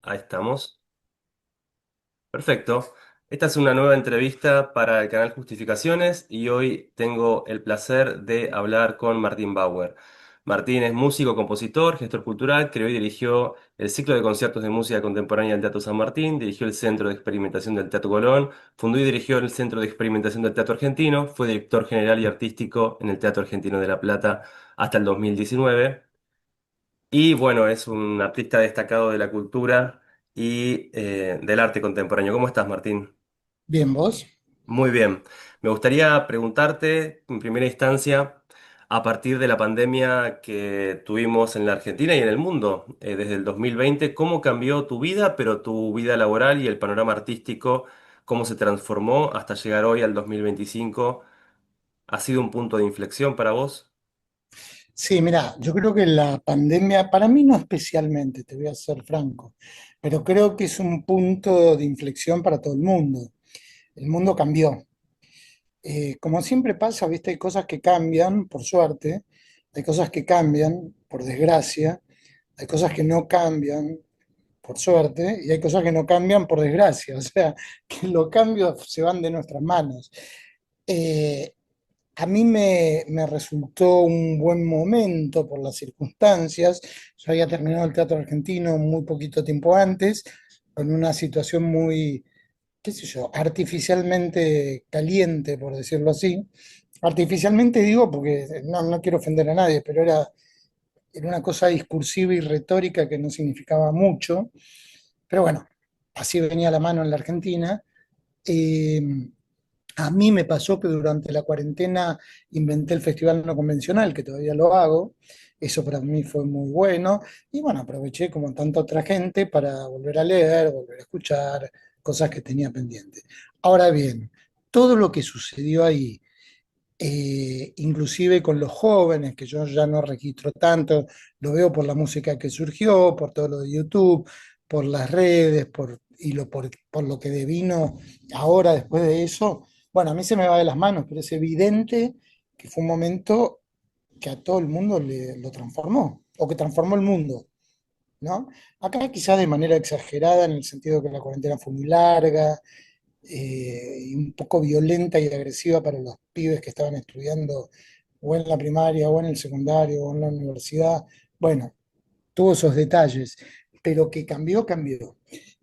Ahí estamos. Perfecto. Esta es una nueva entrevista para el canal Justificaciones y hoy tengo el placer de hablar con Martín Bauer. Martín es músico, compositor, gestor cultural, creó y dirigió el ciclo de conciertos de música contemporánea del Teatro San Martín, dirigió el Centro de Experimentación del Teatro Colón, fundó y dirigió el Centro de Experimentación del Teatro Argentino, fue director general y artístico en el Teatro Argentino de La Plata hasta el 2019. Y bueno, es un artista destacado de la cultura y del arte contemporáneo. ¿Cómo estás, Martín? Bien, vos. Muy bien. Me gustaría preguntarte, en primera instancia, a partir de la pandemia que tuvimos en la Argentina y en el mundo, desde el 2020, ¿cómo cambió tu vida, pero tu vida laboral y el panorama artístico, cómo se transformó hasta llegar hoy al 2025? ¿Ha sido un punto de inflexión para vos? Sí, mira, yo creo que la pandemia, para mí no especialmente, te voy a ser franco, pero creo que es un punto de inflexión para todo el mundo. El mundo cambió. Como siempre pasa, viste, hay cosas que cambian, por suerte, hay cosas que cambian, por desgracia, hay cosas que no cambian, por suerte, y hay cosas que no cambian, por desgracia. O sea, que los cambios se van de nuestras manos. Eh, A mí me resultó un buen momento por las circunstancias. Yo había terminado el teatro argentino muy poquito tiempo antes, con una situación muy, qué sé yo, artificialmente caliente, por decirlo así. Artificialmente digo porque no quiero ofender a nadie, pero era una cosa discursiva y retórica que no significaba mucho. Pero bueno, así venía la mano en la Argentina. Eh, a mí me pasó que durante la cuarentena inventé el festival no convencional, que todavía lo hago. Eso para mí fue muy bueno. Y bueno, aproveché como tanta otra gente para volver a leer, volver a escuchar cosas que tenía pendientes. Ahora bien, todo lo que sucedió ahí, inclusive con los jóvenes, que yo ya no registro tanto, lo veo por la música que surgió, por todo lo de YouTube, por las redes, por lo que devino ahora después de eso. Bueno, a mí se me va de las manos, pero es evidente que fue un momento que a todo el mundo lo transformó, o que transformó el mundo, ¿no? Acá quizás de manera exagerada, en el sentido que la cuarentena fue muy larga, y un poco violenta y agresiva para los pibes que estaban estudiando o en la primaria o en el secundario o en la universidad. Bueno, tuvo esos detalles, pero que cambió, cambió.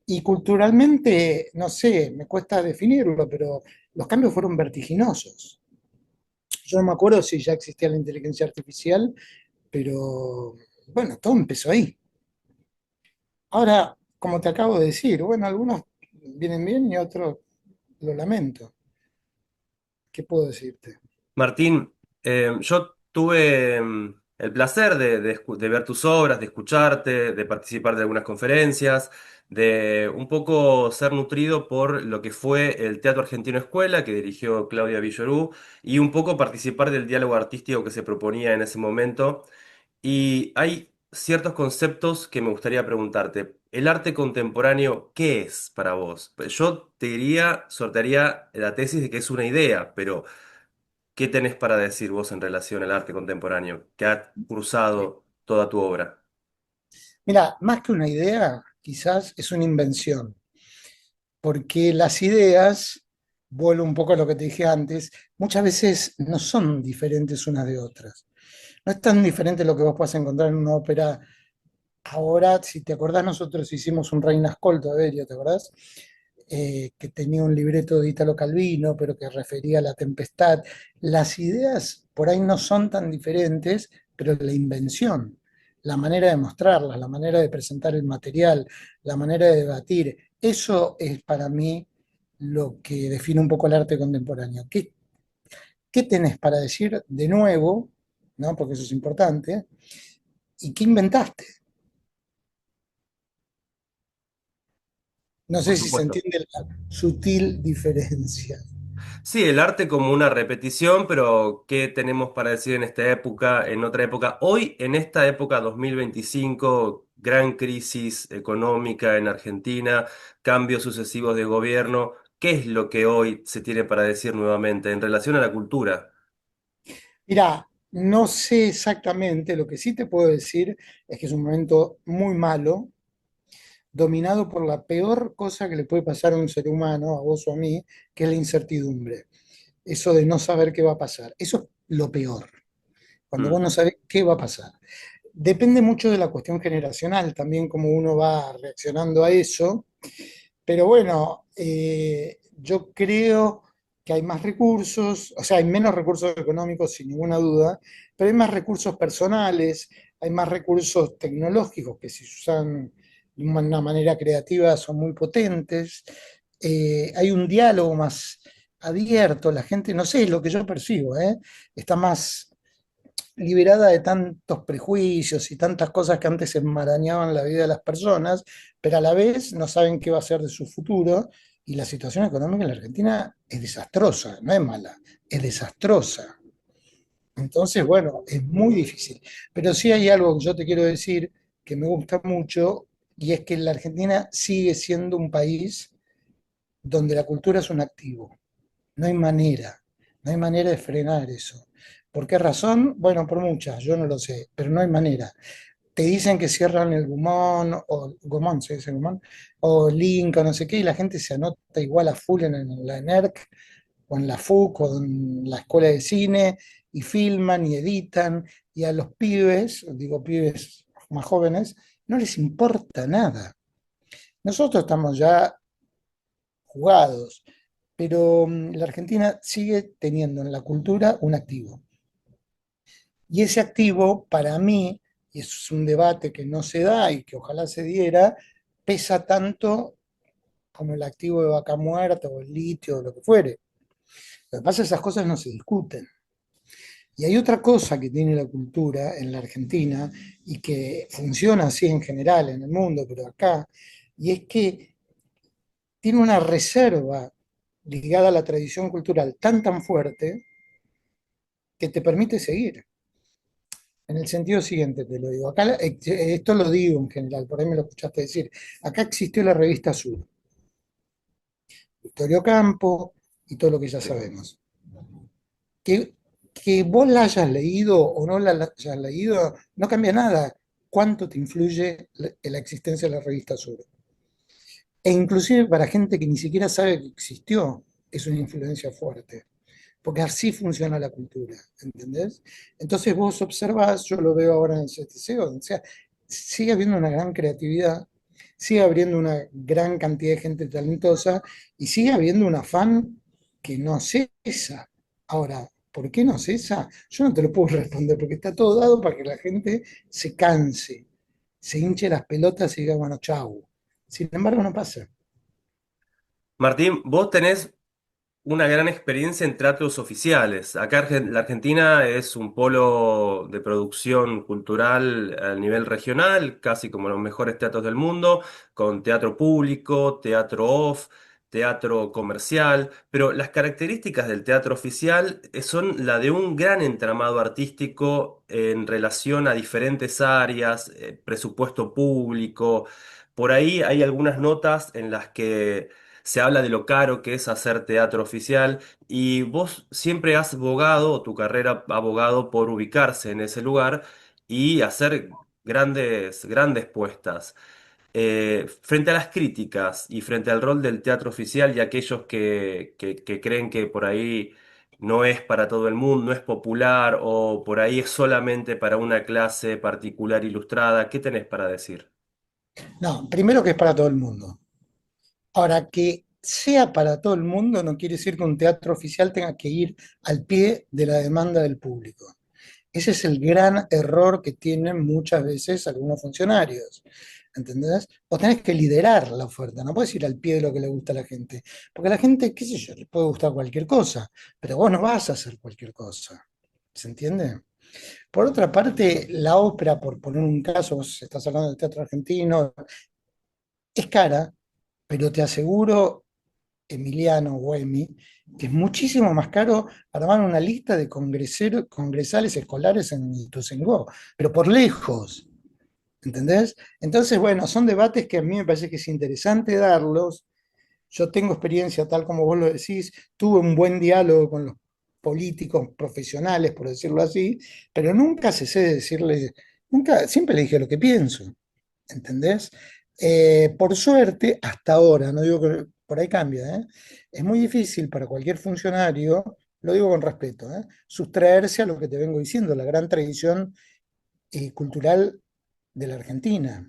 Y culturalmente, no sé, me cuesta definirlo, pero los cambios fueron vertiginosos. Yo no me acuerdo si ya existía la inteligencia artificial, pero bueno, todo empezó ahí. Ahora, como te acabo de decir, bueno, algunos vienen bien y otros lo lamento. ¿Qué puedo decirte? Martín, yo tuve el placer de ver tus obras, de escucharte, de participar de algunas conferencias, de un poco ser nutrido por lo que fue el Teatro Argentino Escuela que dirigió Claudia Villorú y un poco participar del diálogo artístico que se proponía en ese momento. Y hay ciertos conceptos que me gustaría preguntarte. ¿El arte contemporáneo qué es para vos? Yo te diría, sortearía la tesis de que es una idea, pero ¿qué tenés para decir vos en relación al arte contemporáneo que ha cruzado toda tu obra? Mira, más que una idea, quizás es una invención, porque las ideas, vuelvo un poco a lo que te dije antes, muchas veces no son diferentes unas de otras. No es tan diferente lo que vos puedas encontrar en una ópera. Ahora, si te acordás, nosotros hicimos un Reina Ascolto de Berio, ¿te acordás? Que tenía un libreto de Italo Calvino, pero que refería a la tempestad. Las ideas por ahí no son tan diferentes, pero la invención, la manera de mostrarlas, la manera de presentar el material, la manera de debatir, eso es para mí lo que define un poco el arte contemporáneo. ¿Qué tenés para decir de nuevo? ¿No? Porque eso es importante. ¿Y qué inventaste? No Por sé si se supuesto. entiende la sutil diferencia. Sí, el arte como una repetición, pero ¿qué tenemos para decir en esta época, en otra época? Hoy, en esta época 2025, gran crisis económica en Argentina, cambios sucesivos de gobierno, ¿qué es lo que hoy se tiene para decir nuevamente en relación a la cultura? Mirá, no sé exactamente, lo que sí te puedo decir es que es un momento muy malo, dominado por la peor cosa que le puede pasar a un ser humano, a vos o a mí, que es la incertidumbre. Eso de no saber qué va a pasar. Eso es lo peor, cuando vos Mm. no sabés qué va a pasar. Depende mucho de la cuestión generacional, también cómo uno va reaccionando a eso, pero bueno, yo creo que hay más recursos, o sea, hay menos recursos económicos sin ninguna duda, pero hay más recursos personales, hay más recursos tecnológicos que si se usan de una manera creativa son muy potentes. Hay un diálogo más abierto, la gente, no sé, es lo que yo percibo, está más liberada de tantos prejuicios y tantas cosas que antes enmarañaban la vida de las personas, pero a la vez no saben qué va a ser de su futuro, y la situación económica en la Argentina es desastrosa, no es mala, es desastrosa. Entonces, bueno, es muy difícil. Pero sí hay algo que yo te quiero decir que me gusta mucho, y es que la Argentina sigue siendo un país donde la cultura es un activo. No hay manera, no hay manera de frenar eso. ¿Por qué razón? Bueno, por muchas, yo no lo sé, pero no hay manera. Te dicen que cierran el Gomón, ¿se dice Gomón? O el Inca, no sé qué, y la gente se anota igual a full en la ENERC, o en la FUC, o en la escuela de cine, y filman y editan, y a los pibes, digo pibes más jóvenes, no les importa nada. Nosotros estamos ya jugados, pero la Argentina sigue teniendo en la cultura un activo. Y ese activo, para mí, y eso es un debate que no se da y que ojalá se diera, pesa tanto como el activo de vaca muerta o el litio o lo que fuere. Lo que pasa es que esas cosas no se discuten. Y hay otra cosa que tiene la cultura en la Argentina y que funciona así en general en el mundo, pero acá, y es que tiene una reserva ligada a la tradición cultural tan fuerte que te permite seguir. En el sentido siguiente te lo digo. Acá, esto lo digo en general, por ahí me lo escuchaste decir. Acá existió la revista Azul, Victorio Campo y todo lo que ya sabemos. Que, que vos la hayas leído o no la hayas leído, no cambia nada. ¿Cuánto te influye la existencia de la revista Azul? E inclusive para gente que ni siquiera sabe que existió, es una influencia fuerte, porque así funciona la cultura, ¿entendés? Entonces vos observás, yo lo veo ahora en el CTC, o sea, sigue habiendo una gran creatividad, sigue habiendo una gran cantidad de gente talentosa y sigue habiendo un afán que no cesa. Ahora, ¿por qué no cesa? Yo no te lo puedo responder porque está todo dado para que la gente se canse, se hinche las pelotas y diga, bueno, chau. Sin embargo, no pasa. Martín, vos tenés una gran experiencia en teatros oficiales. Acá la Argentina es un polo de producción cultural a nivel regional, casi como los mejores teatros del mundo, con teatro público, teatro off, teatro comercial, pero las características del teatro oficial son la de un gran entramado artístico en relación a diferentes áreas, presupuesto público. Por ahí hay algunas notas en las que se habla de lo caro que es hacer teatro oficial y vos siempre has abogado, o tu carrera ha abogado por ubicarse en ese lugar y hacer grandes puestas. Frente a las críticas y frente al rol del teatro oficial y aquellos que creen que por ahí no es para todo el mundo, no es popular o por ahí es solamente para una clase particular ilustrada, ¿qué tenés para decir? No, primero que es para todo el mundo. Ahora, que sea para todo el mundo no quiere decir que un teatro oficial tenga que ir al pie de la demanda del público. Ese es el gran error que tienen muchas veces algunos funcionarios. ¿Entendés? Vos tenés que liderar la oferta, no puedes ir al pie de lo que le gusta a la gente. Porque a la gente, qué sé yo, le puede gustar cualquier cosa, pero vos no vas a hacer cualquier cosa. ¿Se entiende? Por otra parte, la ópera, por poner un caso, vos estás hablando del teatro argentino, es cara, pero te aseguro, Emiliano o Emi, que es muchísimo más caro armar una lista de congresales escolares en Ituzaingó, pero por lejos, ¿entendés? Entonces, bueno, son debates que a mí me parece que es interesante darlos. Yo tengo experiencia, tal como vos lo decís, tuve un buen diálogo con los políticos profesionales, por decirlo así, pero nunca cesé de decirles, nunca, siempre le dije lo que pienso, ¿entendés? Por suerte, hasta ahora, no digo que por ahí cambia, ¿eh? Es muy difícil para cualquier funcionario, lo digo con respeto, sustraerse a lo que te vengo diciendo, la gran tradición cultural de la Argentina.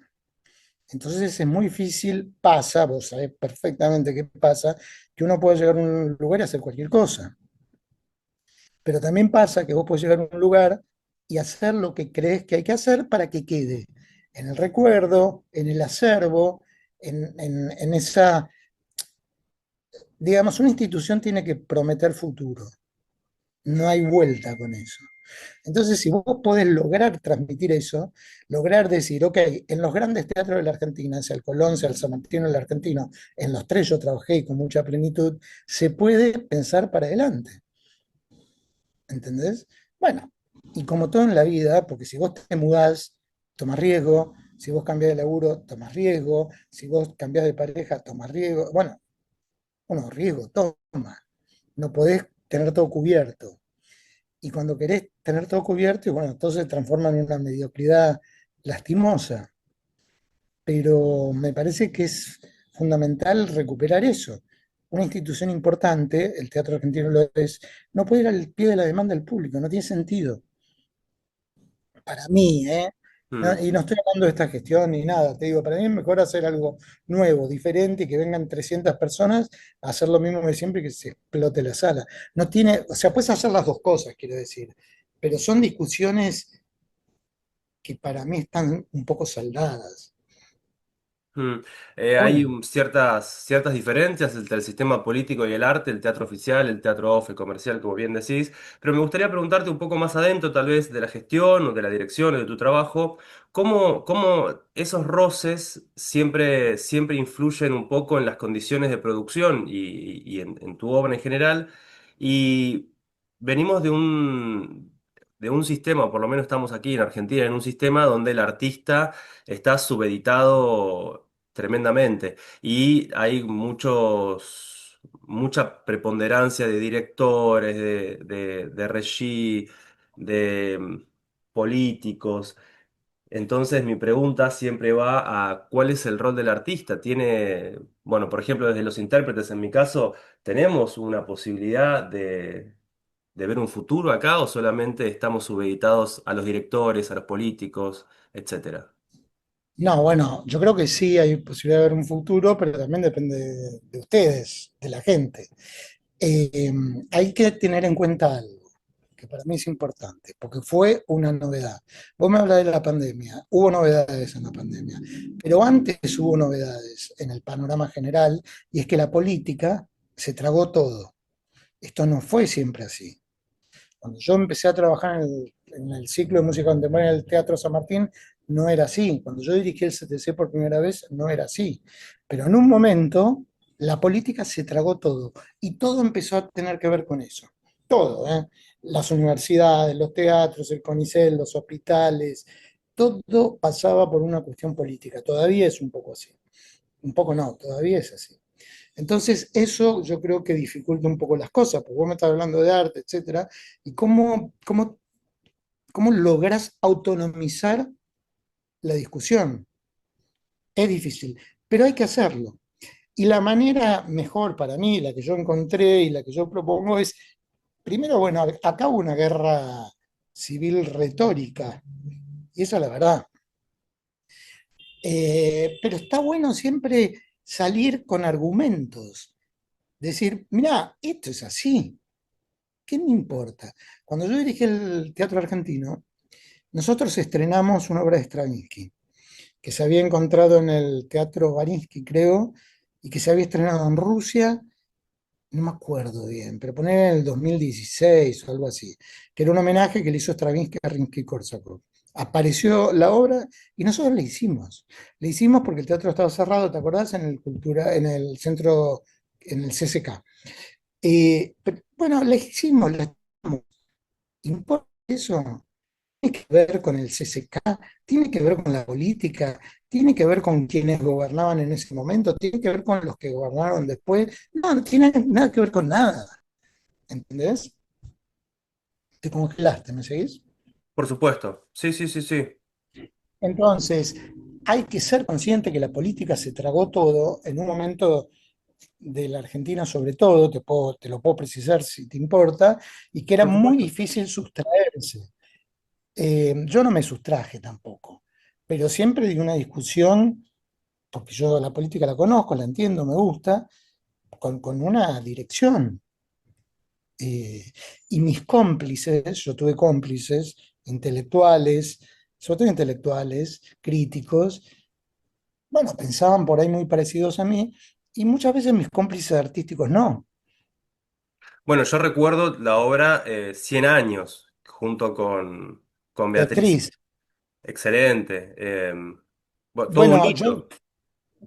Entonces es muy difícil, pasa, vos sabés perfectamente qué pasa, que uno puede llegar a un lugar y hacer cualquier cosa. Pero también pasa que vos podés llegar a un lugar y hacer lo que crees que hay que hacer para que quede en el recuerdo, en el acervo, en esa, digamos, una institución tiene que prometer futuro, no hay vuelta con eso. Entonces, si vos podés lograr transmitir eso, lograr decir, ok, en los grandes teatros de la Argentina, sea el Colón, sea el San Martín o el Argentino, en los tres yo trabajé y con mucha plenitud, se puede pensar para adelante. ¿Entendés? Bueno, y como todo en la vida, porque si vos te mudás, tomás riesgo, si vos cambiás de laburo, tomás riesgo, si vos cambiás de pareja, tomás riesgo, bueno, uno riesgo toma, no podés tener todo cubierto. Y cuando querés tener todo cubierto, y bueno, todo se transforma en una mediocridad lastimosa, pero me parece que es fundamental recuperar eso. Una institución importante, el Teatro Argentino lo es, no puede ir al pie de la demanda del público, no tiene sentido. Para mí, ¿eh? Mm, Y no estoy hablando de esta gestión ni nada, te digo, para mí es mejor hacer algo nuevo, diferente, y que vengan 300 personas a hacer lo mismo de siempre y que se explote la sala. No tiene, o sea, puedes hacer las dos cosas, quiero decir, pero son discusiones que para mí están un poco saldadas. mm. Hay Bueno, ciertas diferencias entre el sistema político y el arte, el teatro oficial, el teatro off, el comercial, como bien decís, pero me gustaría preguntarte un poco más adentro, tal vez, de la gestión o de la dirección o de tu trabajo, cómo esos roces siempre influyen un poco en las condiciones de producción y en tu obra en general. Y venimos de un sistema, o por lo menos estamos aquí en Argentina, en un sistema donde el artista está subeditado tremendamente y hay mucha preponderancia de directores, de regie, de políticos. Entonces mi pregunta siempre va a ¿cuál es el rol del artista? Bueno, por ejemplo, desde los intérpretes, en mi caso, ¿tenemos una posibilidad de ver un futuro acá o solamente estamos supeditados a los directores, a los políticos, etcétera? no, bueno, yo creo que sí hay posibilidad de ver un futuro, pero también depende de ustedes, de la gente. Eh, Hay que tener en cuenta algo que para mí es importante, porque fue una novedad. Vos me hablas de la pandemia, hubo novedades en la pandemia, pero antes hubo novedades en el panorama general, y es que la política se tragó todo. Esto no fue siempre así. Cuando yo empecé a trabajar en el ciclo de música contemporánea del Teatro San Martín, no era así. Cuando yo dirigí el CTC por primera vez, no era así. Pero en un momento, la política se tragó todo y todo empezó a tener que ver con eso. Todo, ¿eh? Las universidades, los teatros, el CONICET, los hospitales, todo pasaba por una cuestión política. Todavía es un poco así. Un poco no, todavía es así. Entonces, eso yo creo que dificulta un poco las cosas, porque vos me estás hablando de arte, etcétera, y cómo logras autonomizar la discusión. Es difícil, pero hay que hacerlo. Y la manera mejor para mí, la que yo encontré y la que yo propongo es, primero, bueno, acá hubo una guerra civil retórica, y esa es la verdad. Pero está bueno siempre salir con argumentos, decir, mira, esto es así, ¿qué me importa? Cuando yo dirigí el Teatro Argentino, nosotros estrenamos una obra de Stravinsky, que se había encontrado en el Teatro Barinsky, creo, y que se había estrenado en Rusia, no me acuerdo bien, pero poner en el 2016 o algo así, que era un homenaje que le hizo Stravinsky a Rimsky-Korsakov. Apareció la obra y nosotros la hicimos. La hicimos porque el teatro estaba cerrado, ¿te acordás? En el centro, en el CCK. Bueno, la hicimos, la ¿importa eso? Tiene que ver con el CCK, tiene que ver con la política, tiene que ver con quienes gobernaban en ese momento, tiene que ver con los que gobernaron después. No, no tiene nada que ver con nada. ¿Entendés? Te congelaste, ¿me seguís? Por supuesto. Sí, sí, sí, sí. Entonces, hay que ser consciente que la política se tragó todo en un momento de la Argentina sobre todo, te lo puedo precisar si te importa, y que era Por muy supuesto. difícil sustraerse. Yo no me sustraje tampoco, pero siempre di una discusión, porque yo la política la conozco, la entiendo, me gusta, con una dirección. Eh, y mis cómplices, yo tuve cómplices intelectuales, sobre todo intelectuales, críticos, bueno, pensaban por ahí muy parecidos a mí, y muchas veces mis cómplices artísticos no. Bueno, yo recuerdo la obra 100 años, junto con Beatriz. Beatriz, Excelente. Bueno, todo un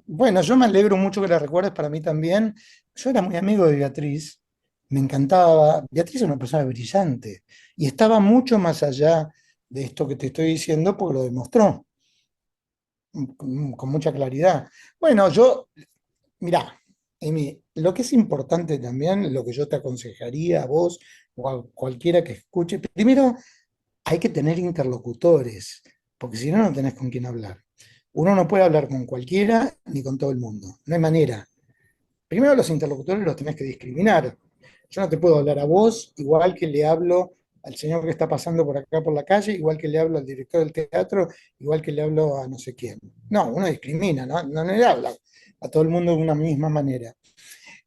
bueno, hito. yo me alegro mucho que la recuerdes para mí también. Yo era muy amigo de Beatriz, me encantaba. Beatriz es una persona brillante y estaba mucho más allá de esto que te estoy diciendo porque lo demostró con mucha claridad. Bueno, mirá, Emi, lo que es importante también, lo que yo te aconsejaría a vos o a cualquiera que escuche, primero hay que tener interlocutores, porque si no, no tenés con quién hablar. Uno no puede hablar con cualquiera ni con todo el mundo, no hay manera. Primero los interlocutores los tenés que discriminar. Yo no te puedo hablar a vos igual que le hablo al señor que está pasando por acá por la calle, igual que le hablo al director del teatro, igual que le hablo a no sé quién. No, uno discrimina, no le habla a todo el mundo de una misma manera.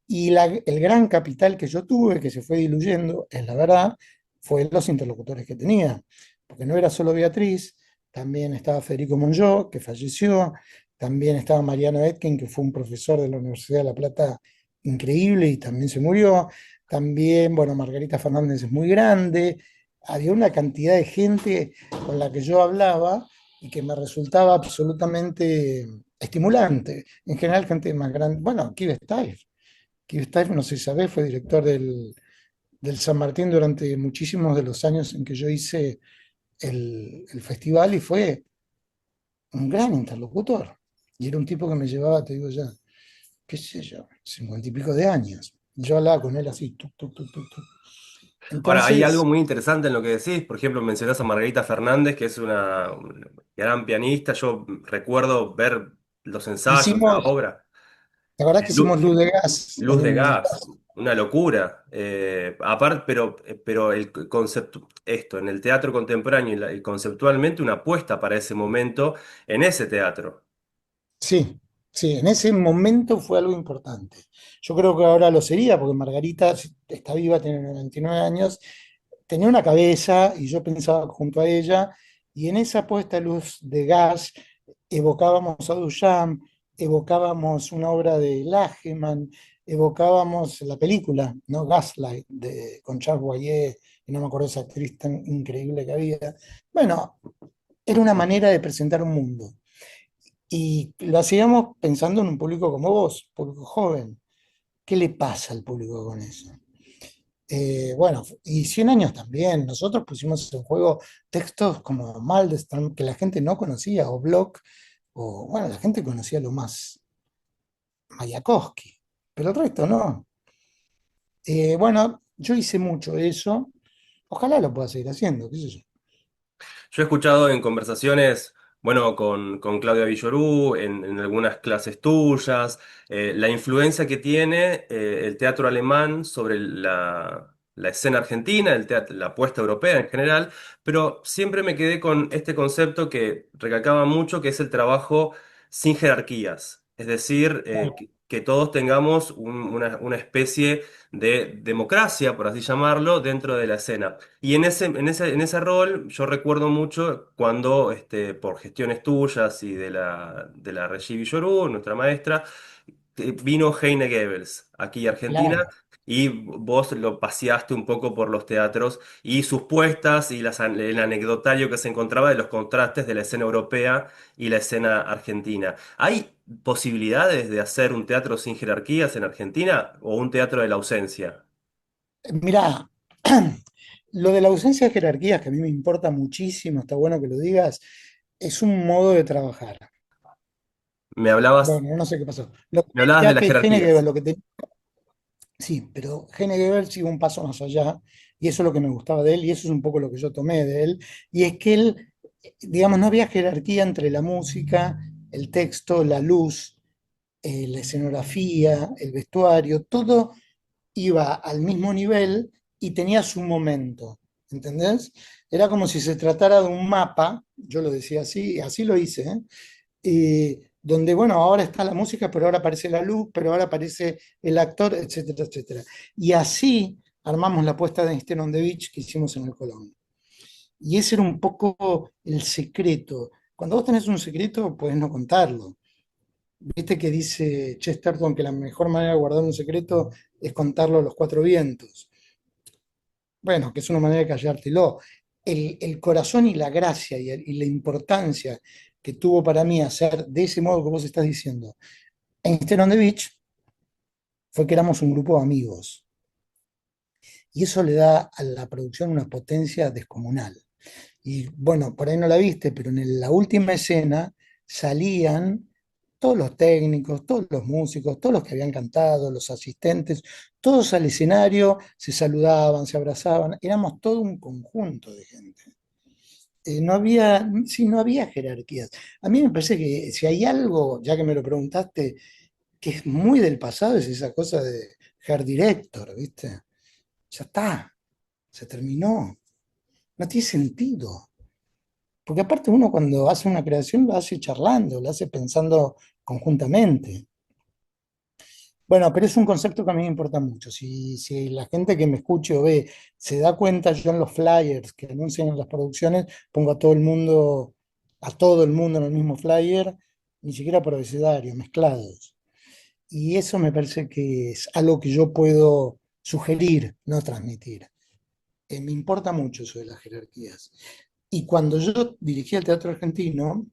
Y el gran capital que yo tuve, que se fue diluyendo, es la verdad, fue los interlocutores que tenía. Porque no era solo Beatriz, también estaba Federico Monjó, que falleció, también estaba Mariano Etkin, que fue un profesor de la Universidad de La Plata increíble y también se murió. También, bueno, Margarita Fernández es muy grande. Había una cantidad de gente con la que yo hablaba y que me resultaba absolutamente estimulante. En general, gente más grande. Bueno, Kive Steiff. Keith Steiff, no sé si sabés, fue director del San Martín durante muchísimos de los años en que yo hice el festival y fue un gran interlocutor. Y era un tipo que me llevaba, te digo ya, qué sé yo, 50 y pico de años. Yo hablaba con él así, tuc, tuc, tuc, tuc, tuc. Ahora, hay algo Entonces, muy interesante en lo que decís. Por ejemplo, mencionás a Margarita Fernández, que es una gran pianista. Yo recuerdo ver los ensayos, la hicimos, obra. la verdad que hicimos Luz de Gas Luz de en el gas, una locura. Aparte, pero el concepto, esto, en el teatro contemporáneo y conceptualmente una apuesta para ese momento en ese teatro. Sí, sí, en ese momento fue algo importante. Yo creo que ahora lo sería, porque Margarita está viva, tiene 99 años, tenía una cabeza y yo pensaba junto a ella, y en esa puesta de luz de gas evocábamos a Duchamp, evocábamos una obra de Lageman, evocábamos la película, ¿no? Gaslight, con Charles Boyer, y no me acuerdo esa actriz tan increíble que había. Bueno, era una manera de presentar un mundo. Y lo hacíamos pensando en un público como vos, público joven. ¿Qué le pasa al público con eso? Bueno, y 100 años también. Nosotros pusimos en juego textos como Maldestam, que la gente no conocía, o Bloch, o bueno, la gente conocía lo más Mayakovsky, pero el resto no. Bueno, yo hice mucho eso. Ojalá lo pueda seguir haciendo, qué sé yo. Yo he escuchado en conversaciones, bueno, con Claudia Villorú, en algunas clases tuyas, la influencia que tiene el teatro alemán sobre la escena argentina, la apuesta europea en general, pero siempre me quedé con este concepto que recalcaba mucho, que es el trabajo sin jerarquías. Es decir, Claro. que todos tengamos una especie de democracia, por así llamarlo, dentro de la escena. Y en ese rol yo recuerdo mucho cuando, por gestiones tuyas y de la Regie Villorú, nuestra maestra, vino Heine Goebbels aquí a Argentina Claro. y vos lo paseaste un poco por los teatros y sus puestas y el anecdotario que se encontraba de los contrastes de la escena europea y la escena argentina. ¿Hay posibilidades de hacer un teatro sin jerarquías en Argentina o un teatro de la ausencia? Mirá, lo de la ausencia de jerarquías, que a mí me importa muchísimo, está bueno que lo digas, es un modo de trabajar. Me hablabas, Bueno, no sé qué pasó. Lo que me hablabas de decía las que Hennegeber, jerarquías. lo que sí, pero Hennegeber sigue un paso más allá, y eso es lo que me gustaba de él, y eso es un poco lo que yo tomé de él, y es que él, digamos, no había jerarquía entre la música el texto, la luz, la escenografía, el vestuario, todo iba al mismo nivel y tenía su momento, ¿entendés? Era como si se tratara de un mapa, yo lo decía así, así lo hice, ¿eh? Donde, bueno, ahora está la música, pero ahora aparece la luz, pero ahora aparece el actor, etcétera, etcétera. Y así armamos la puesta de Einstein on the Beach que hicimos en el Colón. Y ese era un poco el secreto. Cuando vos tenés un secreto, puedes no contarlo. Viste que dice Chesterton que la mejor manera de guardar un secreto es contarlo a los cuatro vientos. Bueno, que es una manera de callártelo. El corazón y la gracia y la importancia que tuvo para mí hacer de ese modo que vos estás diciendo Einstein on the Beach fue que éramos un grupo de amigos. Y eso le da a la producción una potencia descomunal. Y bueno, por ahí no la viste, pero en la última escena salían todos los técnicos, todos los músicos, todos los que habían cantado, los asistentes, todos al escenario, se saludaban, se abrazaban, éramos todo un conjunto de gente. No había, sí, no había jerarquías. A mí me parece que si hay algo, ya que me lo preguntaste, que es muy del pasado, es esa cosa de Hair Director, ¿viste? Ya está, se terminó, no tiene sentido. Porque aparte uno cuando hace una creación lo hace charlando, lo hace pensando conjuntamente. Bueno, pero es un concepto que a mí me importa mucho. Si la gente que me escuche o ve se da cuenta, yo en los flyers que anuncian en las producciones pongo a todo el mundo en el mismo flyer, ni siquiera por abecedario, mezclados. Y eso me parece que es algo que yo puedo sugerir, no transmitir. Me importa mucho eso de las jerarquías. Y cuando yo dirigí el teatro argentino,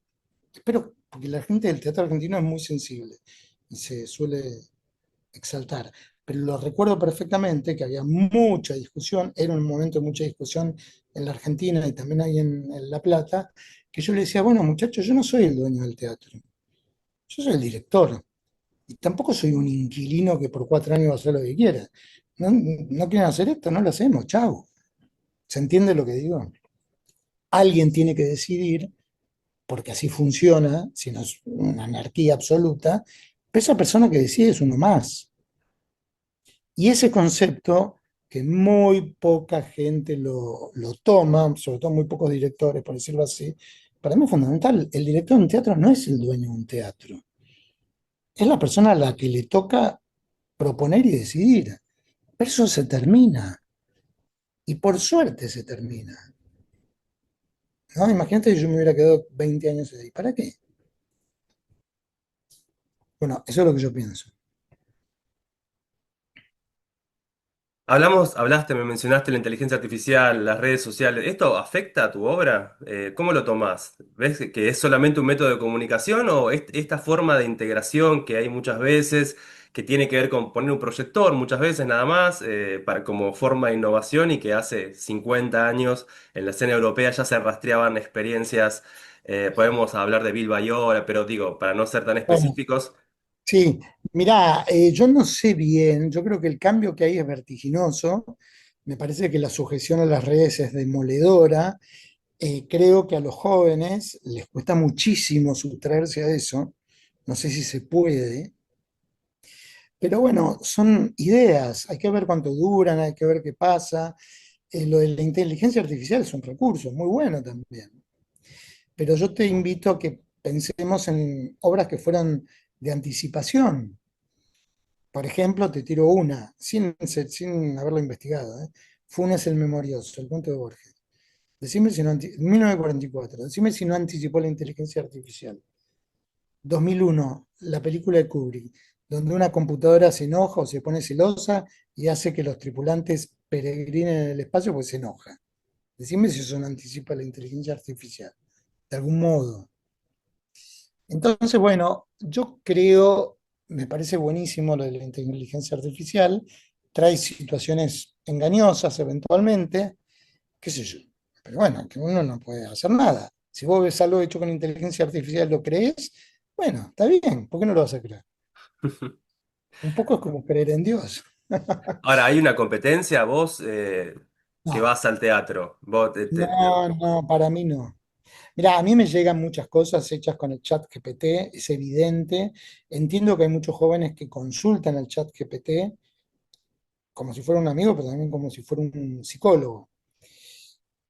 pero porque la gente del teatro argentino es muy sensible y se suele exaltar, pero lo recuerdo perfectamente que había mucha discusión, era un momento de mucha discusión en la Argentina y también ahí en La Plata, que yo le decía, bueno muchachos, yo no soy el dueño del teatro, yo soy el director, y tampoco soy un inquilino que por 4 años va a hacer lo que quiera. No, no quieren hacer esto, no lo hacemos, chau. ¿Se entiende lo que digo? Alguien tiene que decidir porque así funciona, si no es una anarquía absoluta, pero esa persona que decide es uno más. Y ese concepto, que muy poca gente lo toma, sobre todo muy pocos directores, por decirlo así, para mí es fundamental. El director de un teatro no es el dueño de un teatro, es la persona a la que le toca proponer y decidir. Pero eso se termina, y por suerte se termina. ¿No? Imagínate que yo me hubiera quedado 20 años ahí. ¿Para qué? Bueno, eso es lo que yo pienso. Me mencionaste la inteligencia artificial, las redes sociales. ¿Esto afecta a tu obra? ¿Cómo lo tomás? ¿Ves que es solamente un método de comunicación o esta forma de integración que hay muchas veces, que tiene que ver con poner un proyector muchas veces nada más, para, como forma de innovación y que hace 50 años en la escena europea ya se rastreaban experiencias, podemos hablar de Bilbao ahora, pero digo, para no ser tan Bueno, específicos. sí, mirá, yo no sé bien, yo creo que el cambio que hay es vertiginoso, me parece que la sujeción a las redes es demoledora, creo que a los jóvenes les cuesta muchísimo sustraerse a eso, no sé si se puede, pero bueno, son ideas, hay que ver cuánto duran, hay que ver qué pasa. Lo de la inteligencia artificial es un recurso muy bueno también, pero yo te invito a que pensemos en obras que fueran de anticipación. Por ejemplo, te tiro una, sin haberlo investigado, ¿eh? Funes el Memorioso, el cuento de Borges. Decime si no, 1944, decime si no anticipó la inteligencia artificial. 2001, la película de Kubrick, donde una computadora se enoja o se pone celosa y hace que los tripulantes peregrinen en el espacio porque se enoja. Decime si eso no anticipa la inteligencia artificial, de algún modo. Entonces, bueno, yo creo, me parece buenísimo lo de la inteligencia artificial, trae situaciones engañosas eventualmente, qué sé yo, pero bueno, que uno no puede hacer nada. Si vos ves algo hecho con inteligencia artificial, lo crees, bueno, está bien, ¿por qué no lo vas a creer? Un poco es como creer en Dios. Ahora, hay una competencia, vos que No, vas al teatro. Vos no, no, para mí no. Mira, a mí me llegan muchas cosas hechas con el chat GPT, es evidente. Entiendo que hay muchos jóvenes que consultan el chat GPT como si fuera un amigo, pero también como si fuera un psicólogo.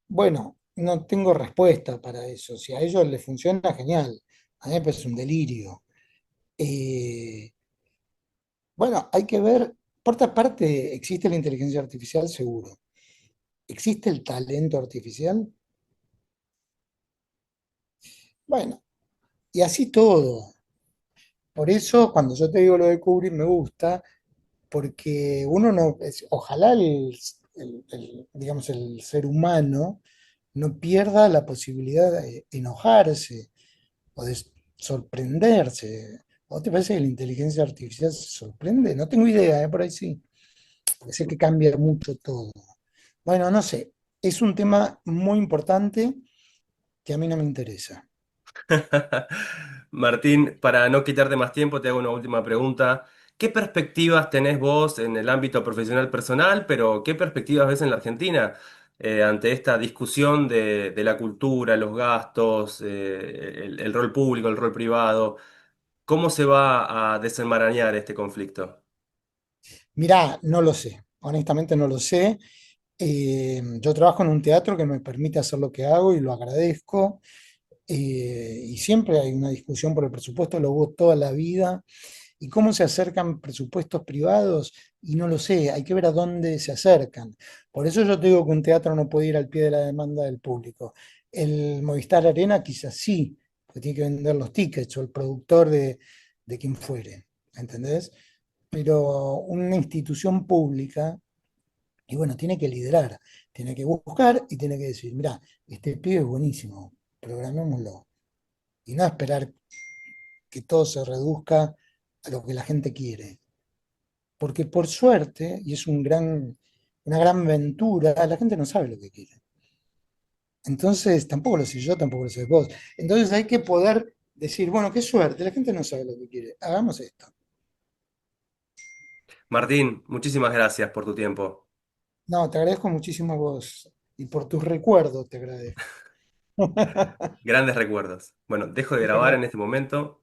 Bueno, no tengo respuesta para eso. Si a ellos les funciona, genial. A mí me parece un delirio. Eh, bueno, hay que ver, por otra parte, existe la inteligencia artificial, seguro. ¿Existe el talento artificial? Bueno, y así todo. Por eso, cuando yo te digo lo de Kubrick, me gusta, porque uno no, ojalá digamos, el ser humano no pierda la posibilidad de enojarse o de sorprenderse. ¿O te parece que la inteligencia artificial se sorprende? No tengo idea, por ahí sí, porque sé que cambia mucho todo. Bueno, no sé, es un tema muy importante que a mí no me interesa. Martín, para no quitarte más tiempo, te hago una última pregunta. ¿Qué perspectivas tenés vos en el ámbito profesional personal, pero qué perspectivas ves en la Argentina ante esta discusión de la cultura, los gastos, el rol público, el rol privado? ¿Cómo se va a desenmarañar este conflicto? Mirá, no lo sé, honestamente no lo sé. Yo trabajo en un teatro que me permite hacer lo que hago y lo agradezco. Y siempre hay una discusión por el presupuesto, lo hubo toda la vida. ¿Y cómo se acercan presupuestos privados? Y no lo sé, hay que ver a dónde se acercan. Por eso yo te digo que un teatro no puede ir al pie de la demanda del público. El Movistar Arena quizás sí, porque tiene que vender los tickets o el productor de quien fuere, ¿entendés? Pero una institución pública, y bueno, tiene que liderar, tiene que buscar y tiene que decir, mira, este pibe es buenísimo, programémoslo. Y no esperar que todo se reduzca a lo que la gente quiere. Porque por suerte, y es una gran ventura, la gente no sabe lo que quiere. Entonces, tampoco lo sé yo, tampoco lo sé vos. Entonces hay que poder decir, bueno, qué suerte, la gente no sabe lo que quiere, hagamos esto. Martín, muchísimas gracias por tu tiempo. No, te agradezco muchísimo a vos y por tus recuerdos te agradezco. Grandes recuerdos. Bueno, dejo de grabar Bueno, en este momento.